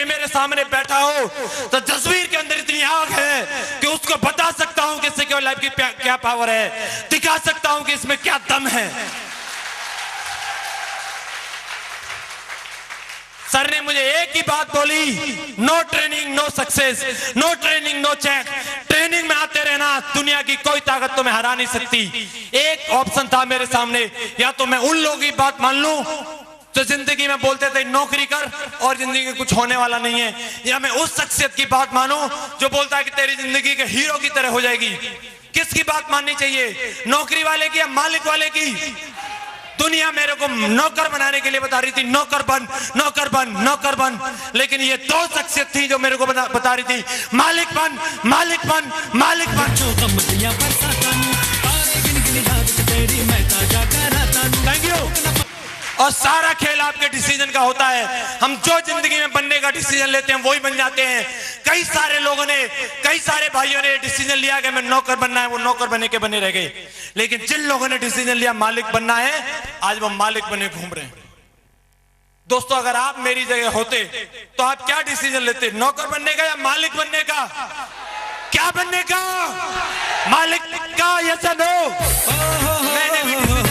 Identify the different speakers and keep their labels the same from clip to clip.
Speaker 1: पे मेरे सामने बैठा हो तो जसवीर के अंदर इतनी आग है कि उसको बता सकता हूं कि सिक्योर लाइफ की क्या पावर है, दिखा सकता हूं कि इसमें क्या दम है। सर ने मुझे एक ही बात बोली, no training no success, no training no check. Training में आते रहना, दुनिया की कोई ताकत तुम्हें हरा नहीं सकती। एक ऑप्शन था मेरे सामने, या तो मैं उन लोगों की बात मान लूं जो जिंदगी में बोलते थे नौकरी कर और जिंदगी में कुछ होने वाला नहीं है, या मैं उस शख्सियत की बात मानूं जो बोलता है कि तेरी जिंदगी के हीरो की तरह हो जाएगी। किसकी बात माननी चाहिए, नौकरी वाले की या मालिक वाले की? दुनिया मेरे को नौकर बनाने के लिए बता रही थी, नौकर बन नौकर बन नौकर बन, लेकिन ये दो शख्सियत थी जो मेरे को बता रही थी मालिक बन मालिक बन मालिक बन। Thank you. और सारा खेल आपके डिसीजन का होता है। हम जो जिंदगी में बनने का डिसीजन लेते हैं वही बन जाते हैं। कई सारे लोगों ने, कई सारे भाइयों ने डिसीजन लिया कि मैं नौकर बनना है, वो नौकर बने के बने रह गए। लेकिन जिन लोगों ने डिसीजन लिया मालिक बनना है, आज वो मालिक बने घूम रहे हैं। दोस्तों, अगर आप मेरी जगह होते तो आप क्या डिसीजन लेते, नौकर बनने का या मालिक बनने का? क्या बनने का? मालिक का, यस या नो? मैंने भी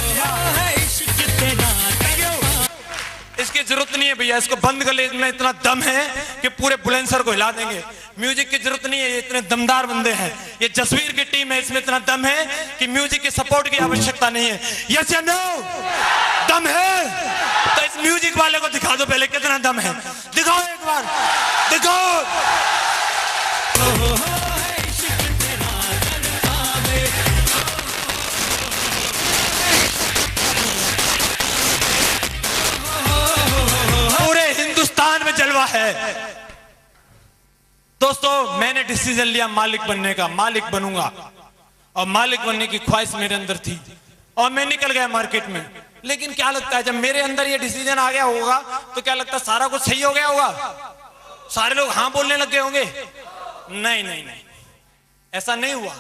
Speaker 1: इसकी जरूरत नहीं है भैया, इसको बंद कर ले, इसमें इतना दम है कि पूरे बुलंदशहर को हिला देंगे। म्यूजिक की जरूरत नहीं है, ये इतने दमदार बंदे हैं। ये जसवीर की टीम है, इसमें इतना दम है कि म्यूजिक के सपोर्ट की आवश्यकता नहीं है। यस या नो? दम है तो इस म्यूजिक वाले को दिखा दो पहले कितना दम है। दिखाओ एक बार, दिखाओ। में जलवा है। दोस्तों, मैंने डिसीजन लिया मालिक बनने का, मालिक बनूंगा, और मालिक बनने की ख्वाहिश मेरे अंदर थी और मैं निकल गया मार्केट में। लेकिन क्या लगता है, जब मेरे अंदर ये डिसीजन आ गया होगा तो क्या लगता है सारा कुछ सही हो गया होगा, सारे लोग हाँ बोलने लग गए होंगे? नहीं नहीं नहीं, ऐसा नहीं हुआ।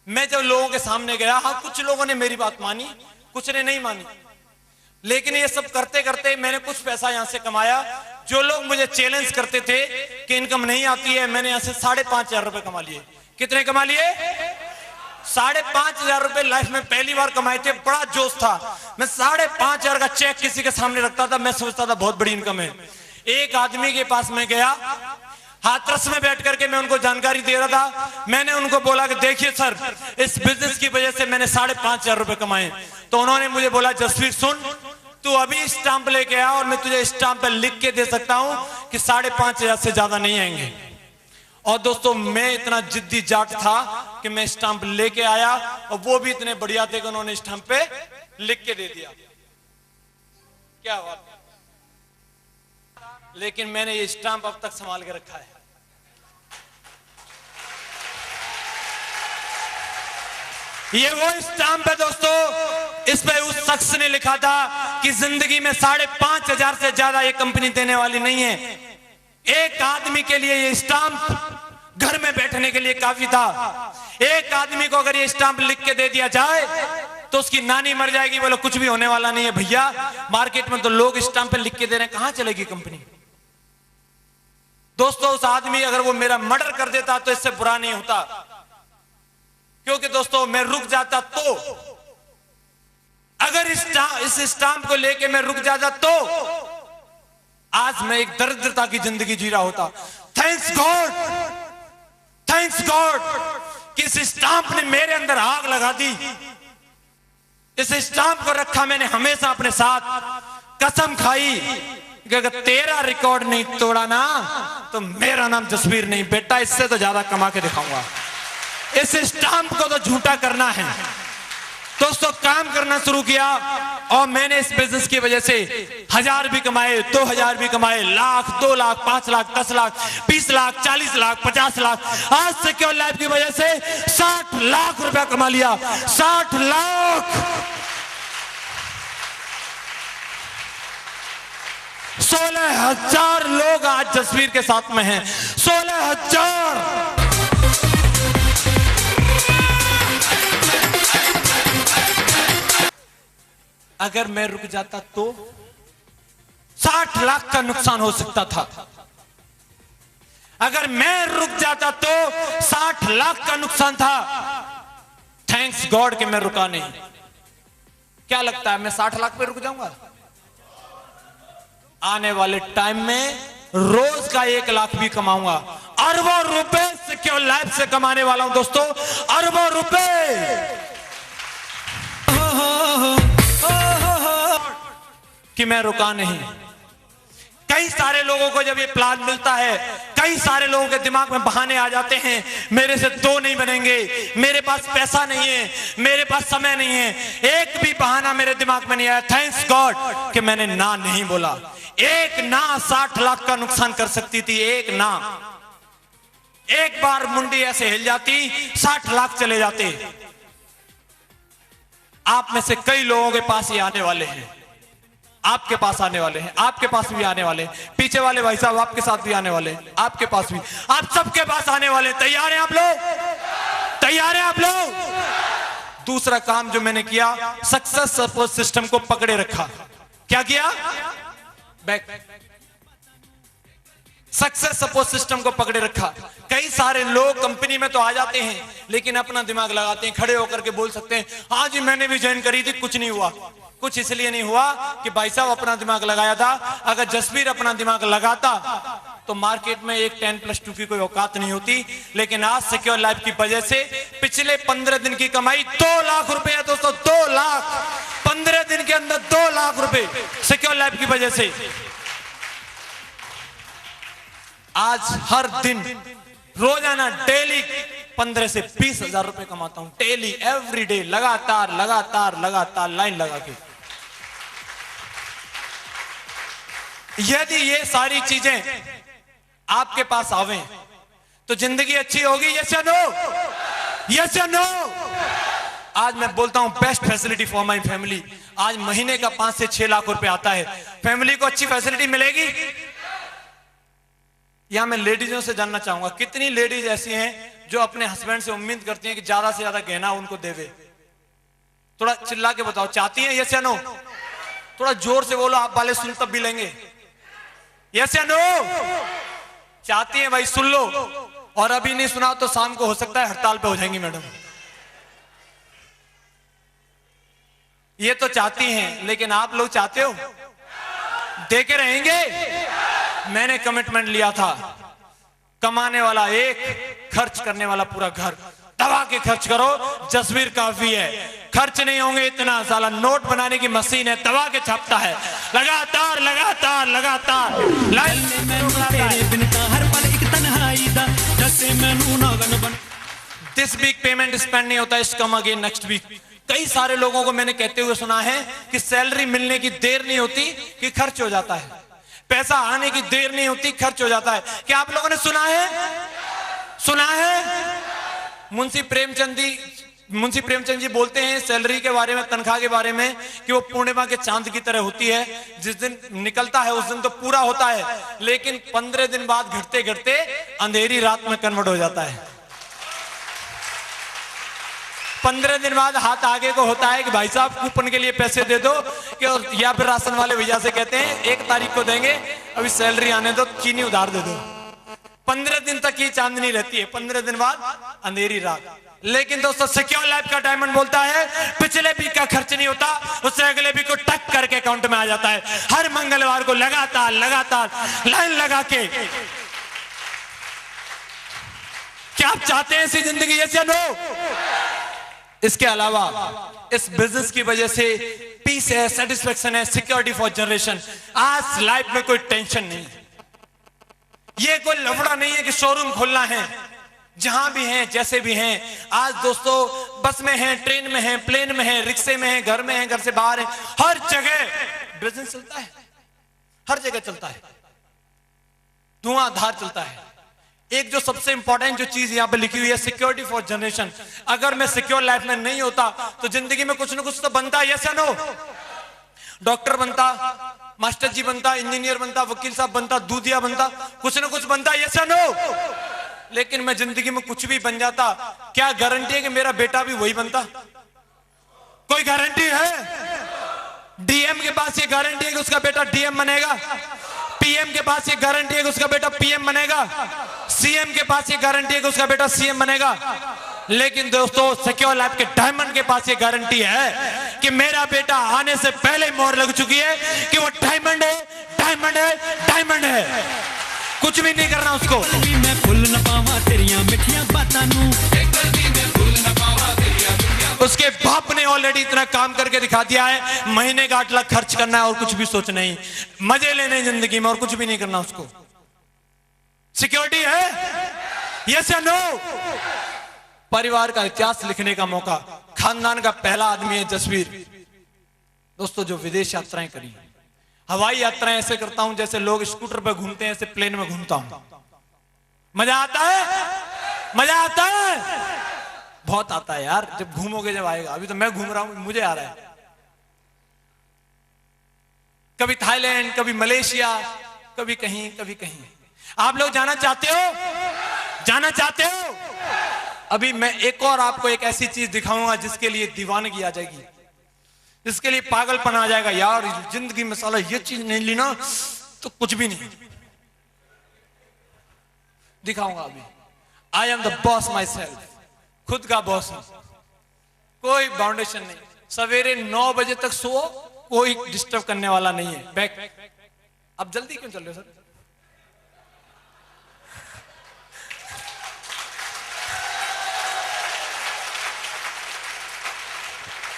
Speaker 1: मैं जब लोगों के सामने गया, हाँ कुछ लोगों ने मेरी बात मानी, कुछ ने नहीं मानी, लेकिन ये सब करते करते मैंने कुछ पैसा यहां से कमाया। जो लोग मुझे चैलेंज करते थे कि इनकम नहीं आती है, मैंने यहां से 5,500 रुपए कमा लिए। कितने कमा लिए? 5,500 रुपए लाइफ में पहली बार कमाए थे। बड़ा जोश था, मैं 5,500 का चेक किसी के सामने रखता था, मैं सोचता था बहुत बड़ी इनकम है। एक आदमी के पास मैं गया, हाथरस में बैठ करके मैं उनको जानकारी दे रहा था। मैंने उनको बोला कि देखिए सर, इस बिजनेस की वजह से मैंने 5,500 रुपए कमाए। तो उन्होंने मुझे बोला, जसवीर सुन, तू अभी स्टाम्प लेके आ और मैं तुझे स्टाम्प पे लिख के दे सकता हूं कि 5,500 से ज्यादा नहीं आएंगे। और दोस्तों, मैं इतना जिद्दी जाट था कि मैं स्टाम्प लेके आया, और वो भी इतने बढ़िया थे कि उन्होंने स्टाम्प पे लिख के दे दिया। क्या बात है। लेकिन मैंने ये स्टाम्प अब तक संभाल के रखा है। ये वो स्टाम्प है दोस्तों, इस पे उस शख्स ने लिखा था कि जिंदगी में 5,500 से ज्यादा ये कंपनी देने वाली नहीं है। एक आदमी के लिए ये स्टाम्प घर में बैठने के लिए काफी था। एक आदमी को अगर ये स्टाम्प लिख के दे दिया जाए तो उसकी नानी मर जाएगी, बोलो कुछ भी होने वाला नहीं है। भैया, मार्केट में तो लोग स्टाम्प पे लिख के दे रहे हैं, कहां चलेगी कंपनी? दोस्तों, उस आदमी अगर वो मेरा मर्डर कर देता तो इससे बुरा नहीं होता, क्योंकि दोस्तों मैं रुक जाता तो, अगर इस स्टाम्प को लेके मैं रुक जाता तो आज मैं एक दरिद्रता की जिंदगी जी रहा होता। थैंक्स गॉड कि इस स्टाम्प ने मेरे अंदर आग लगा दी। इस स्टाम्प को रखा मैंने हमेशा अपने साथ, कसम खाई कि अगर तेरा रिकॉर्ड नहीं तोड़ा ना तो मेरा नाम जसवीर नहीं बेटा, इससे तो ज्यादा कमा के दिखाऊंगा। इस स्टाम्प को तो झूठा करना है। दोस्तों, काम करना शुरू किया और मैंने इस बिजनेस की वजह से 1,000 भी कमाए, 2,000 भी कमाए, लाख, 2 लाख, 5 लाख, 10 लाख, 20 लाख, 40 लाख, 50 लाख। आज सिक्योर लाइफ की वजह से 60 लाख रुपया कमा लिया। 60 लाख। 16,000 लोग आज जसवीर के साथ में हैं। 16,000। अगर मैं रुक जाता तो 60 लाख का नुकसान हो सकता था। अगर मैं रुक जाता तो 60 लाख का नुकसान था। थैंक्स गॉड कि मैं रुका नहीं। क्या लगता है मैं 60 लाख पे रुक जाऊंगा? आने वाले टाइम में रोज का 1 लाख भी कमाऊंगा। अरबों रुपए सिक्योर लाइफ से कमाने वाला हूं दोस्तों, अरबों रुपए। कि मैं रुका नहीं। कई सारे लोगों को जब ये प्लान मिलता है, कई सारे लोगों के दिमाग में बहाने आ जाते हैं, मेरे से 2 नहीं बनेंगे, मेरे पास पैसा नहीं है, मेरे पास समय नहीं है। एक भी बहाना मेरे दिमाग में नहीं आया। थैंक्स गॉड कि मैंने ना नहीं बोला। एक ना 60 लाख का नुकसान कर सकती थी। एक ना, एक बार मुंडी ऐसे हिल जाती, 60 लाख चले जाते। आप में से कई लोगों के पास ये आने वाले हैं, आपके पास आने वाले हैं, आपके पास भी आने वाले हैं। पीछे वाले भाई साहब आपके साथ भी आने वाले हैं, आपके पास भी, आप सबके पास आने वाले हैं। तैयार हैं आप लोग? तैयार हैं आप लोग? दूसरा काम जो मैंने किया, सक्सेस सपोर्ट सिस्टम को पकड़े रखा। क्या किया? बैक सक्सेस सपोर्ट सिस्टम को पकड़े रखा। कई सारे लोग कंपनी में तो आ जाते हैं, लेकिन अपना दिमाग लगाते हैं, खड़े होकर के बोल सकते हैं हाँ जी मैंने भी ज्वाइन करी थी, कुछ नहीं हुआ। कुछ इसलिए नहीं हुआ कि भाई साहब अपना दिमाग लगाया था। अगर जसवीर अपना दिमाग लगाता तो मार्केट में एक 10+2 की कोई औकात नहीं होती। लेकिन आज सिक्योर लाइफ की वजह से पिछले 15 दिन की कमाई 2 लाख रुपए है दोस्तों। 2 लाख 15 दिन के अंदर 2 लाख रुपए सिक्योर लाइफ की वजह से। आज हर दिन रोजाना डेली 15 से 20 हजार रुपए कमाता हूं। डेली एवरी डे, लगातार लगातार लगातार लाइन लगा के। यदि ये सारी चीजें आपके पास आवे तो जिंदगी अच्छी होगी। यस या नो? यस या नो? आज मैं बोलता हूं best facility for my family. आज महीने का 5 से 6 लाख रुपए आता है। फैमिली को अच्छी फैसिलिटी मिलेगी। यहां मैं लेडीजों से जानना चाहूंगा, कितनी लेडीज ऐसी हैं जो अपने हस्बैंड से उम्मीद करती हैं कि ज्यादा से ज्यादा गहना उनको देवे? थोड़ा चिल्ला के बताओ, चाहती हैं? यस या नो? थोड़ा जोर से बोलो, आप वाले सुन तब भी लेंगे। यस या नो? चाहती हैं भाई? सुन लो। और अभी नहीं सुना तो शाम को हो सकता है हड़ताल पे हो जाएंगी मैडम। ये तो चाहती हैं, लेकिन आप लोग चाहते हो? दे के रहेंगे? मैंने कमिटमेंट लिया था, कमाने वाला एक, खर्च करने वाला पूरा घर। दबा के खर्च करो, जसवीर काफी है। खर्च नहीं होंगे इतना, साला नोट बनाने की मशीन है, दबा के छापता है लगातार लगातार लगातार। दिस वीक पेमेंट स्पेंड नहीं होता, इस कम अगेन नेक्स्ट वीक। कई सारे लोगों को मैंने कहते हुए सुना है कि सैलरी मिलने की देर नहीं होती कि खर्च हो जाता है। पैसा आने की देर नहीं होती, खर्च हो जाता है। क्या आप लोगों ने सुना है? सुना है? मुंशी प्रेमचंद जी बोलते हैं सैलरी के बारे में, तनख्वाह के बारे में, कि वो पूर्णिमा के चांद की तरह होती है। जिस दिन निकलता है उस दिन तो पूरा होता है, लेकिन 15 दिन बाद घटते घटते अंधेरी रात में कन्वर्ट हो जाता है। 15 दिन बाद हाथ आगे को होता है कि भाई साहब कूपन के लिए पैसे दे दो, कि या फिर राशन वाले भैया से कहते हैं 1 तारीख को देंगे, अभी सैलरी आने दो, चीनी उधार दे दो। 15 दिन तक ये चांदनी रहती है, 15 दिन बाद अंधेरी रात। लेकिन दोस्तों सिक्योर लाइफ का डायमंड बोलता है पिछले वीक का खर्च नहीं होता, उससे अगले वीक को टक करके अकाउंट में आ जाता है। हर मंगलवार को लगातार लगातार लाइन लगा के। क्या आप चाहते हैं ऐसी जिंदगी? यस या नो? इसके अलावा इस बिजनेस की वजह से पीस है, सेटिस्फेक्शन है, सिक्योरिटी फॉर जनरेशन। आज लाइफ में कोई टेंशन नहीं, ये कोई लफड़ा नहीं है कि शोरूम खोलना है। जहां भी हैं, जैसे भी हैं, आज दोस्तों बस में हैं, ट्रेन में हैं, प्लेन में हैं, रिक्शे में हैं, घर में हैं, घर से बाहर हैं, हर जगह बिजनेस चलता है, हर जगह चलता है, धुआंधार चलता है। एक जो सबसे इंपॉर्टेंट जो चीज यहां पे लिखी हुई है, सिक्योरिटी फॉर जनरेशन। अगर मैं सिक्योर लाइफ में नहीं होता तो जिंदगी में कुछ ना कुछ तो बनता। यस या नो? डॉक्टर बनता, मास्टर जी बनता, इंजीनियर बनता, वकील साहब बनता, दूधिया बनता, कुछ ना कुछ बनता। यस या नो? लेकिन मैं जिंदगी में कुछ भी बन जाता, क्या गारंटी है कि मेरा बेटा भी वही बनता? कोई गारंटी है? डीएम के पास ये गारंटी है कि उसका बेटा डीएम बनेगा, पीएम के पास ये गारंटी है कि उसका बेटा पीएम बनेगा, सीएम के पास ये गारंटी है कि उसका बेटा सीएम बनेगा। लेकिन दोस्तों सिक्योर लैब के डायमंड के पास ये गारंटी है कि मेरा बेटा आने से पहले मोहर लग चुकी है कि वो डायमंड है, डायमंड है, डायमंड है। कुछ भी नहीं करना उसको। मैं फुल न पावा तेरियां मिठियां बातां नू, उसके बाप ने ऑलरेडी इतना काम करके दिखा दिया है। महीने का 8 लाख खर्च करना है और कुछ भी सोच नहीं, मजे लेने जिंदगी में और कुछ भी नहीं करना उसको। सिक्योरिटी है, यस या नो? परिवार का इतिहास लिखने का मौका, खानदान का पहला आदमी है जसवीर। दोस्तों जो विदेश यात्राएं करी, हवाई यात्राएं ऐसे करता हूं जैसे लोग स्कूटर पे घूमते हैं, ऐसे प्लेन में घूमता हूं। मजा आता है, मजा आता है, बहुत आता है यार। जब घूमोगे जब आएगा। अभी तो मैं घूम रहा हूं, मुझे आ रहा है। कभी थाईलैंड, कभी मलेशिया, कभी कहीं, कभी कहीं। आप लोग जाना चाहते हो? जाना चाहते हो? अभी मैं एक और आपको एक ऐसी चीज दिखाऊंगा जिसके लिए दीवानगी आ जाएगी, जिसके लिए पागलपन आ जाएगा। यार जिंदगी में साला ये चीज नहीं ली ना तो कुछ भी नहीं। दिखाऊंगा अभी। I am the boss my self, खुद का बॉस हूं, कोई बाउंडेशन नहीं। सवेरे 9 बजे तक सो, कोई डिस्टर्ब करने वाला नहीं है। बैक। अब जल्दी क्यों चल रहे हो सर?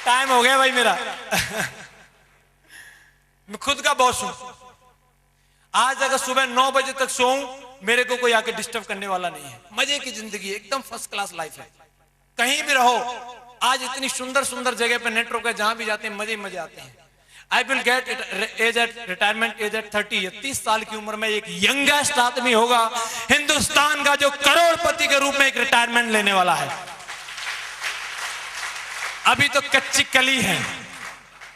Speaker 1: टाइम हो गया भाई मेरा। मैं खुद का बॉस हूं। आज अगर सुबह 9 बजे तक सोऊं, मेरे को कोई आके डिस्टर्ब करने वाला नहीं है। मजे की जिंदगी, एकदम फर्स्ट क्लास लाइफ है। कहीं भी रहो। आज इतनी सुंदर सुंदर जगह पे नेटवर्क है, जहां भी जाते हैं मजे मजे आते हैं। I will get age at retirement age at 30। 30 साल की उम्र में एक यंगेस्ट आदमी होगा हिंदुस्तान का जो करोड़पति के रूप में एक रिटायरमेंट लेने वाला है। अभी तो कच्ची कली है,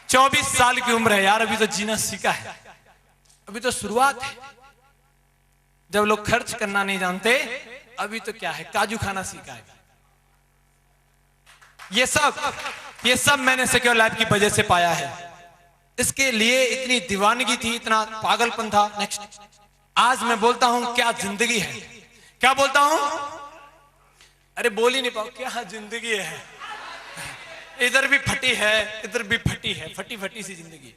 Speaker 1: 24 साल की उम्र है यार। अभी तो जीना सीखा है, अभी तो शुरुआत है। जब लोग खर्च करना नहीं जानते, अभी तो क्या है, काजू खाना सीखा है। ये सब मैंने सिक्योर लैब की वजह से पाया है। इसके लिए इतनी दीवानगी थी, इतना पागलपन था। नेक्स्ट। आज मैं बोलता हूं क्या जिंदगी है। क्या बोलता हूं? अरे बोल ही नहीं पाओ, क्या जिंदगी है। इधर भी फटी है, इधर भी फटी है, फटी फटी सी जिंदगी।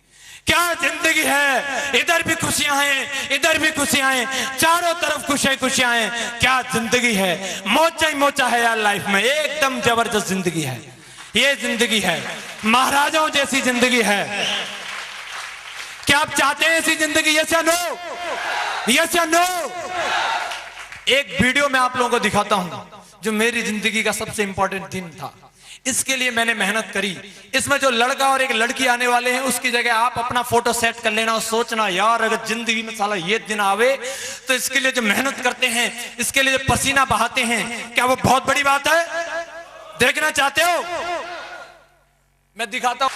Speaker 1: क्या जिंदगी है। इधर भी खुशियां हैं, इधर भी खुशियां हैं, चारों तरफ खुशियां खुशियां हैं। क्या जिंदगी है। मोचा ही मोचा है यार लाइफ में, एकदम जबरदस्त जिंदगी है। ये जिंदगी है, महाराजाओं जैसी जिंदगी है। क्या आप चाहते हैं ऐसी जिंदगी? यस या नो? यस या नो? एक वीडियो में आप लोगों को दिखाता हूं जो मेरी जिंदगी का सबसे इंपॉर्टेंट दिन था। इसके लिए मैंने मेहनत करी। इसमें जो लड़का और एक लड़की आने वाले हैं, उसकी जगह आप अपना फोटो सेट कर लेना और सोचना यार अगर जिंदगी में साला ये दिन आवे तो इसके लिए जो मेहनत करते हैं, इसके लिए जो पसीना बहाते हैं, क्या वो बहुत बड़ी बात है? देखना चाहते हो? मैं दिखाता हूं।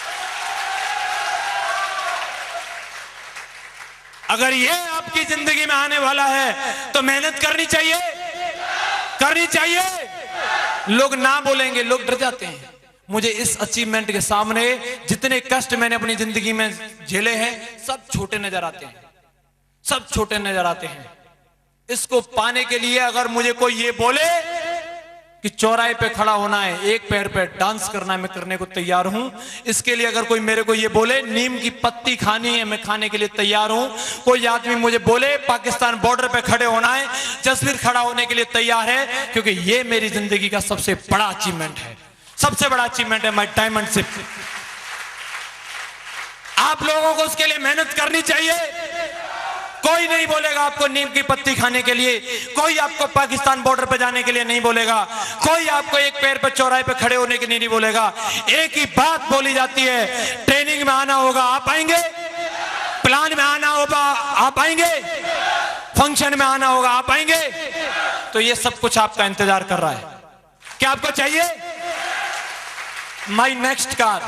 Speaker 1: अगर ये आपकी जिंदगी में आने वाला है तो मेहनत करनी चाहिए, करनी चाहिए। लोग ना बोलेंगे, लोग डर जाते हैं। मुझे इस अचीवमेंट के सामने जितने कष्ट मैंने अपनी जिंदगी में झेले हैं, सब छोटे नजर आते हैं, सब छोटे नजर आते हैं। इसको पाने के लिए अगर मुझे कोई ये बोले कि चौराहे पे खड़ा होना है, एक पैर पे डांस करना है, मैं करने को तैयार हूं। इसके लिए अगर कोई मेरे को ये बोले नीम की पत्ती खानी है, मैं खाने के लिए तैयार हूं। कोई आदमी मुझे बोले पाकिस्तान बॉर्डर पे खड़े होना है, जसवीर खड़ा होने के लिए तैयार है, क्योंकि ये मेरी जिंदगी का सबसे बड़ा अचीवमेंट है, सबसे बड़ा अचीवमेंट है माय डायमंड शिप। आप लोगों को उसके लिए मेहनत करनी चाहिए। कोई नहीं बोलेगा आपको नीम की पत्ती खाने के लिए, कोई आपको पाकिस्तान बॉर्डर पे जाने के लिए नहीं बोलेगा, कोई आपको एक पैर पर चौराहे पे खड़े होने के लिए नहीं बोलेगा। एक ही बात बोली जाती है, ट्रेनिंग में आना होगा, आप आएंगे? प्लान में आना होगा, आप आएंगे? फंक्शन में आना होगा, आप आएंगे? तो ये सब कुछ आपका इंतजार कर रहा है। क्या आपको चाहिए? माई नेक्स्ट कार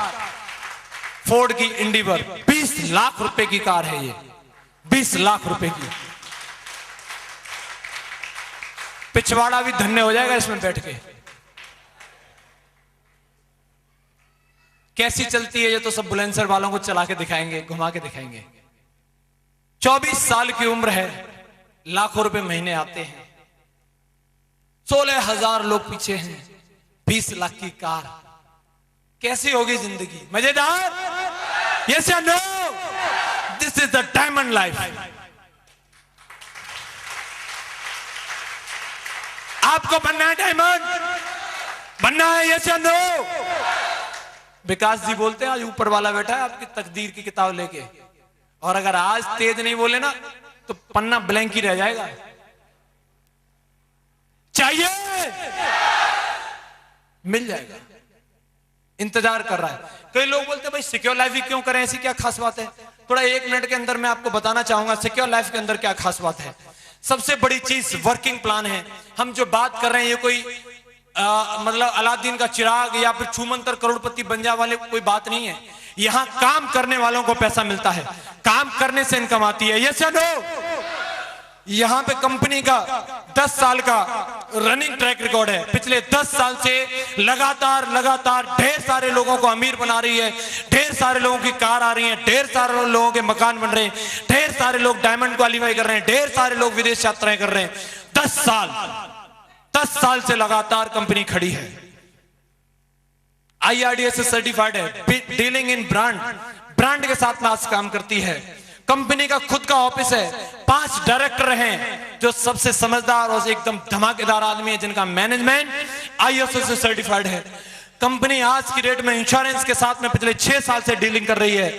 Speaker 1: फोर्ड की इंडिवर, 20 लाख रुपए की कार है ये, 20 लाख रुपए की। पिछवाड़ा भी धन्य हो जाएगा इसमें बैठ के। कैसी चलती है ये तो सब बुलंदशहर वालों को चला के दिखाएंगे, घुमा के दिखाएंगे। 24 साल की उम्र है, लाखों रुपए महीने आते हैं, 16,000 लोग पीछे हैं, 20 लाख की कार। कैसी होगी जिंदगी? मजेदार? यस या no? This is the diamond life. आपको बनना है डायमंड? बनना है? यस या नो? विकास जी बोलते हैं आज ऊपर वाला बैठा है आपकी तकदीर की किताब लेके, और अगर आज तेज नहीं बोले ना तो पन्ना ब्लैंक ही रह जाएगा। चाहिए? मिल जाएगा, इंतजार कर रहा है। कई लोग बोलते हैं भाई सिक्योर लाइफ ही क्यों करें, ऐसी क्या खास बात है? थोड़ा 1 मिनट के अंदर मैं आपको बताना चाहूंगा सिक्योर लाइफ के अंदर क्या खास बात है। सबसे बड़ी चीज वर्किंग प्लान है। हम जो बात कर रहे हैं ये कोई मतलब अलादीन का चिराग या फिर छूमंतर करोड़पति बन जाने वाले कोई बात नहीं है। यहां काम करने वालों को पैसा मिलता है, काम करने से इनकम आती है। यस या नो? यहां पे कंपनी का 10 साल का रनिंग ट्रैक रिकॉर्ड है। पिछले 10 साल से लगातार ढेर सारे लोगों को अमीर बना रही है, ढेर सारे लोगों की कार आ रही है, ढेर सारे लोगों के मकान बन रहे हैं, ढेर सारे लोग डायमंड क्वालीफाई कर रहे हैं, ढेर सारे लोग विदेश यात्राएं कर रहे हैं। 10 साल से लगातार कंपनी खड़ी है, IRDA से सर्टिफाइड है, डीलिंग इन ब्रांड के साथ लास्ट काम करती है। कंपनी का खुद का ऑफिस है, 5 डायरेक्टर हैं जो सबसे समझदार और एकदम धमाकेदार आदमी है, जिनका मैनेजमेंट ISO से सर्टिफाइड है। कंपनी आज की डेट में इंश्योरेंस के साथ में पिछले 6 साल से डीलिंग कर रही है।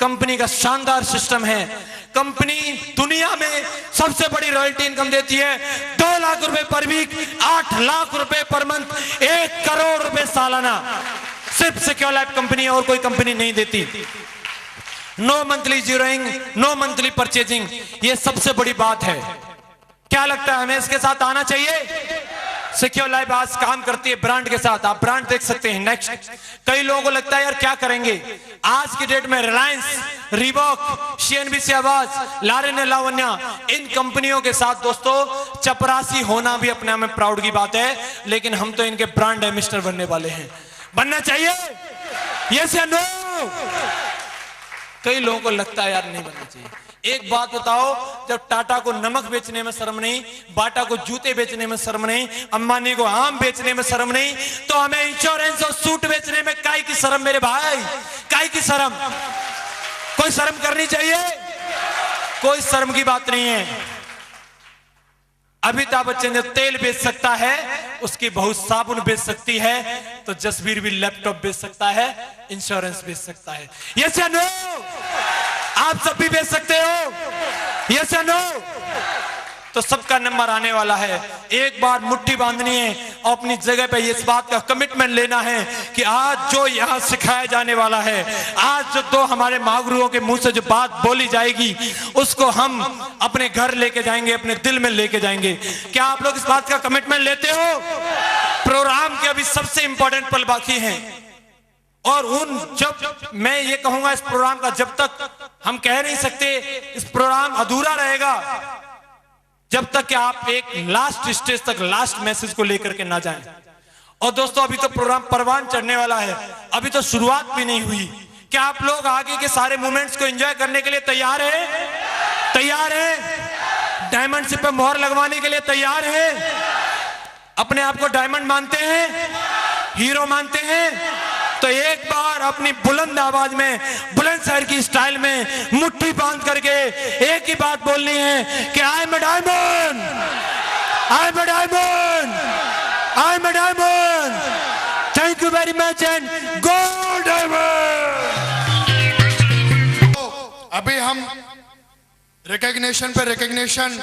Speaker 1: कंपनी का शानदार सिस्टम है। कंपनी दुनिया में सबसे बड़ी रॉयल्टी इनकम देती है, 2 लाख रुपए पर वीक, 8 लाख रुपए पर मंथ, 1 करोड़ रुपए सालाना। सिर्फ सिक्योर लाइफ कंपनी और कोई कंपनी नहीं देती। No monthly zeroing, no monthly purchasing, ये सबसे बड़ी बात है। क्या लगता है हमें इसके साथ आना चाहिए? सिक्योर लाइफ आज काम करती है ब्रांड के साथ, आप ब्रांड देख सकते हैं। नेक्स्ट, कई लोगों को लगता है यार क्या करेंगे, आज की डेट में रिलायंस, रीबॉक, CNBC आवाज, लारेन लावण्या, इन कंपनियों के साथ दोस्तों चपरासी होना भी अपने आप में प्राउड की बात है, लेकिन हम तो इनके ब्रांड एम्बेसडर बनने वाले हैं। बनना चाहिए? यस या नो? कई लोगों को लगता है यार नहीं बनना चाहिए। एक बात बताओ, जब टाटा को नमक बेचने में शर्म नहीं, बाटा को जूते बेचने में शर्म नहीं, अंबानी को आम बेचने में शर्म नहीं, तो हमें इंश्योरेंस और सूट बेचने में काहे की शर्म मेरे भाई? काहे की शर्म? कोई शर्म करनी चाहिए? कोई शर्म की बात नहीं है। अमिताभ बच्चन जो तेल बेच सकता है, उसकी बहू साबुन बेच सकती है, तो जसवीर भी लैपटॉप बेच सकता है, इंश्योरेंस बेच सकता है। यस या नो? आप सब भी बेच सकते हो? यस या नो? तो सबका नंबर आने वाला है। एक बार मुट्ठी बांधनी है और अपनी जगह पे इस बात का कमिटमेंट लेना है कि आज जो यहाँ सिखाया जाने वाला है, आज जो दो हमारे महागुरुओं के मुंह से जो बात बोली जाएगी, उसको हम अपने घर लेके जाएंगे, अपने दिल में लेके जाएंगे। क्या आप लोग इस बात का कमिटमेंट लेते हो? प्रोग्राम के अभी सबसे इंपॉर्टेंट पल बाकी हैं, और जब मैं ये कहूंगा इस प्रोग्राम का, जब तक हम कह नहीं सकते इस प्रोग्राम अधूरा रहेगा, जब तक कि आप एक लास्ट स्टेज तक, लास्ट मैसेज को लेकर के ना जाएं। और दोस्तों अभी तो प्रोग्राम परवान चढ़ने वाला है, अभी तो शुरुआत भी नहीं हुई। क्या आप लोग आगे के सारे मोमेंट्स को एंजॉय करने के लिए तैयार हैं? तैयार हैं? डायमंड शिप पे मोहर लगवाने के लिए तैयार हैं? अपने आप को डायमंड मानते हैं? हीरो मानते हैं? तो एक बार अपनी बुलंद आवाज में, बुलंदशहर की स्टाइल में मुट्ठी बांध करके एक ही बात बोलनी है कि I am a diamond, I am a diamond, I am a diamond. Thank you very much and go diamond.
Speaker 2: अभी हम रिकॉग्निशन पे रिकॉग्निशन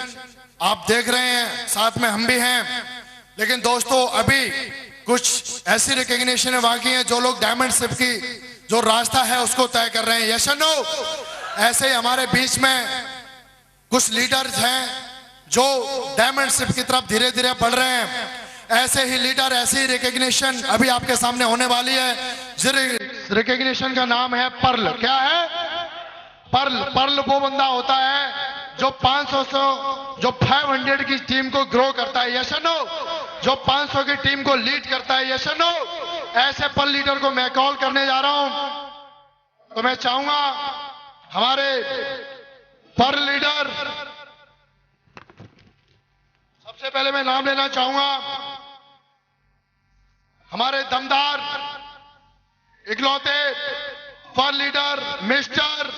Speaker 2: आप देख रहे हैं, साथ में हम भी हैं, लेकिन दोस्तों अभी कुछ ऐसी रिकॉग्निशन बाकी है जो लोग डायमंड शिप की जो रास्ता है उसको तय कर रहे हैं। यस और नो? ऐसे ही हमारे बीच में कुछ लीडर्स हैं जो डायमंड शिप की तरफ धीरे धीरे बढ़ रहे हैं। ऐसे ही लीडर, ऐसी ही रिकॉग्निशन अभी आपके सामने होने वाली है। रिकॉग्निशन का नाम है पर्ल। क्या है? पर्ल। पर्ल वो बंदा होता है जो 500 की टीम को ग्रो करता है। यस और नो? जो 500 की टीम को लीड करता है। यस और नो? ऐसे पल लीडर को मैं कॉल करने जा रहा हूं, तो मैं चाहूंगा हमारे पर लीडर, सबसे पहले मैं नाम लेना चाहूंगा हमारे दमदार इकलौते पर leader mister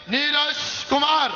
Speaker 2: Neeraj Kumar.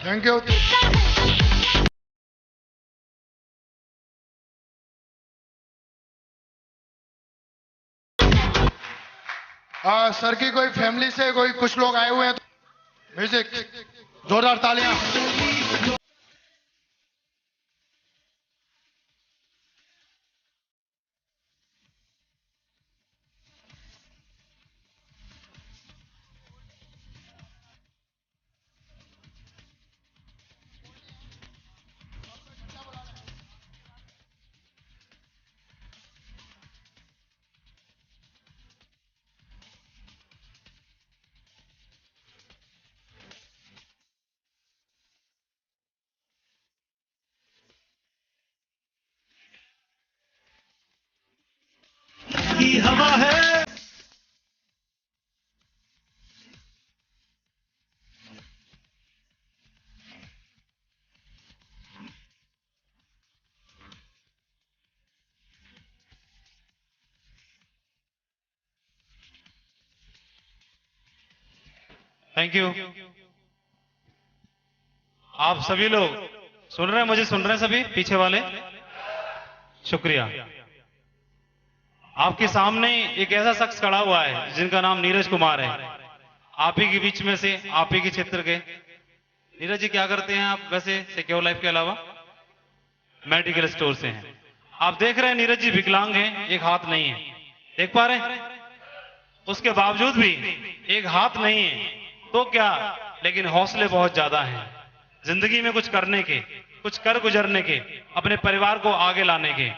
Speaker 2: Thank you. Sir की कोई फैमिली से कोई कुछ लोग आए हुए हैं, तो म्यूजिक, जोरदार तालियां।
Speaker 3: की हवा है।
Speaker 4: Thank you. आप सभी लोग सुन रहे हैं, मुझे सुन रहे हैं सभी पीछे वाले? शुक्रिया। आपके सामने एक ऐसा शख्स खड़ा हुआ है जिनका नाम नीरज कुमार है, आप ही के बीच में से, आप ही के क्षेत्र के। नीरज जी क्या करते हैं आप वैसे सिक्योर लाइफ के अलावा? मेडिकल स्टोर से हैं। आप देख रहे हैं नीरज जी विकलांग हैं, एक हाथ नहीं है, देख पा रहे हैं? उसके बावजूद भी एक हाथ नहीं है तो क्या, लेकिन हौसले बहुत ज्यादा हैं जिंदगी में कुछ करने के, कुछ कर गुजरने के, अपने परिवार को आगे लाने के।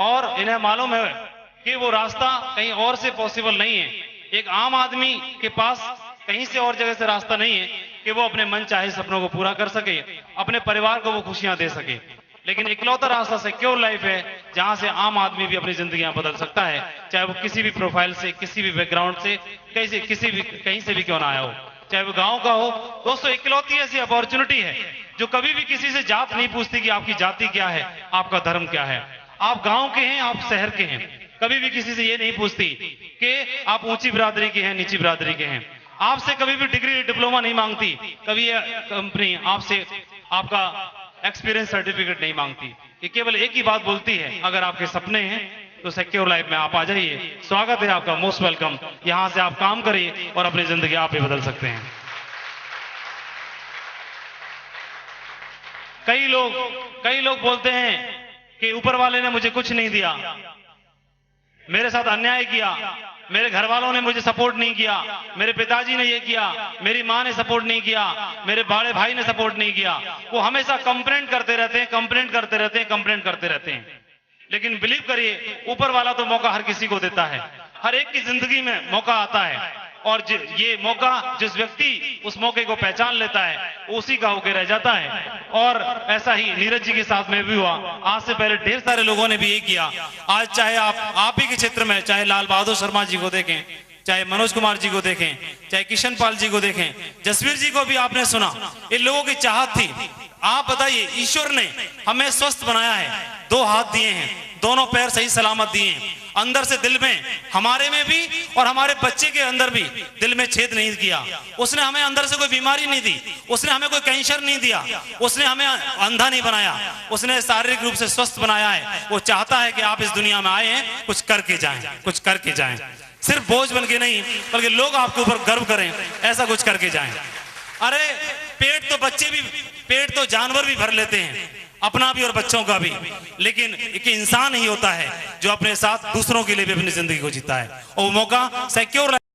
Speaker 4: और इन्हें मालूम है कि वो रास्ता कहीं और से पॉसिबल नहीं है। एक आम आदमी के पास कहीं से और जगह से रास्ता नहीं है कि वो अपने मन चाहे सपनों को पूरा कर सके, अपने परिवार को वो खुशियां दे सके। लेकिन इकलौता रास्ता सिक्योर लाइफ है जहां से आम आदमी भी अपनी जिंदगियां बदल सकता है, चाहे वो किसी भी प्रोफाइल से, किसी भी बैकग्राउंड से, कहीं से भी क्यों ना आया हो, चाहे वो गांव का हो। दोस्तों, इकलौती ऐसी अपॉर्चुनिटी है जो कभी भी किसी से जात नहीं पूछती कि आपकी जाति क्या है, आपका धर्म क्या है, आप गांव के हैं, आप शहर के हैं। कभी भी किसी से ये नहीं पूछती कि आप ऊंची बिरादरी के हैं, नीची बिरादरी के हैं। आपसे कभी भी डिग्री डिप्लोमा नहीं मांगती, कभी ये कंपनी आपसे आपका एक्सपीरियंस सर्टिफिकेट नहीं मांगती। ये केवल एक ही बात बोलती है, अगर आपके सपने हैं तो सिक्योर लाइफ में आप आ जाइए। स्वागत है आपका, मोस्ट वेलकम। यहां से आप काम करिए और अपनी जिंदगी आप ही बदल सकते हैं। कई लोग बोलते हैं कि ऊपर वाले ने मुझे कुछ नहीं दिया, मेरे साथ अन्याय किया, मेरे घर वालों ने मुझे सपोर्ट नहीं किया, मेरे पिताजी ने ये किया, मेरी मां ने सपोर्ट नहीं किया, मेरे बड़े भाई ने सपोर्ट नहीं किया। वो हमेशा कंप्लेंट करते रहते हैं, कंप्लेंट करते रहते हैं, कंप्लेंट करते रहते हैं। लेकिन बिलीव करिए, ऊपर वाला तो मौका हर किसी को देता है, हर एक की जिंदगी में मौका आता है। और ये मौका, जिस व्यक्ति उस मौके को पहचान लेता है, उसी का होकर रह जाता है। और ऐसा ही नीरज जी के साथ में भी हुआ। आज से पहले ढेर सारे लोगों ने भी ये किया। आज चाहे आप ही के क्षेत्र में, चाहे लाल बहादुर शर्मा जी को देखें, चाहे मनोज कुमार जी को देखें, चाहे किशन पाल जी को देखें, जसवीर जी को भी आपने सुना, इन लोगों की चाहत थी। आप बताइए, ईश्वर ने हमें स्वस्थ बनाया है, 2 हाथ दिए हैं, दोनों पैर सही सलामत दिए, अंदर से दिल में, हमारे में भी और हमारे बच्चे के अंदर भी दिल में छेद नहीं किया। उसने हमें अंदर से कोई बीमारी नहीं दी, उसने हमें कोई कैंसर नहीं दिया, उसने हमें अंधा नहीं बनाया, उसने शारीरिक रूप से स्वस्थ बनाया है। वो चाहता है कि आप इस दुनिया में आए हैं, कुछ करके जाएं, कुछ करके जाएं, सिर्फ बोझ बन के नहीं, बल्कि लोग आपके ऊपर गर्व करें, ऐसा कुछ करके जाएं। अरे पेट तो बच्चे भी, पेट तो जानवर भी भर लेते हैं, अपना भी और बच्चों का भी, लेकिन एक इंसान ही होता है जो अपने साथ दूसरों के लिए भी अपनी जिंदगी को जीता है। और वो मौका सिक्योर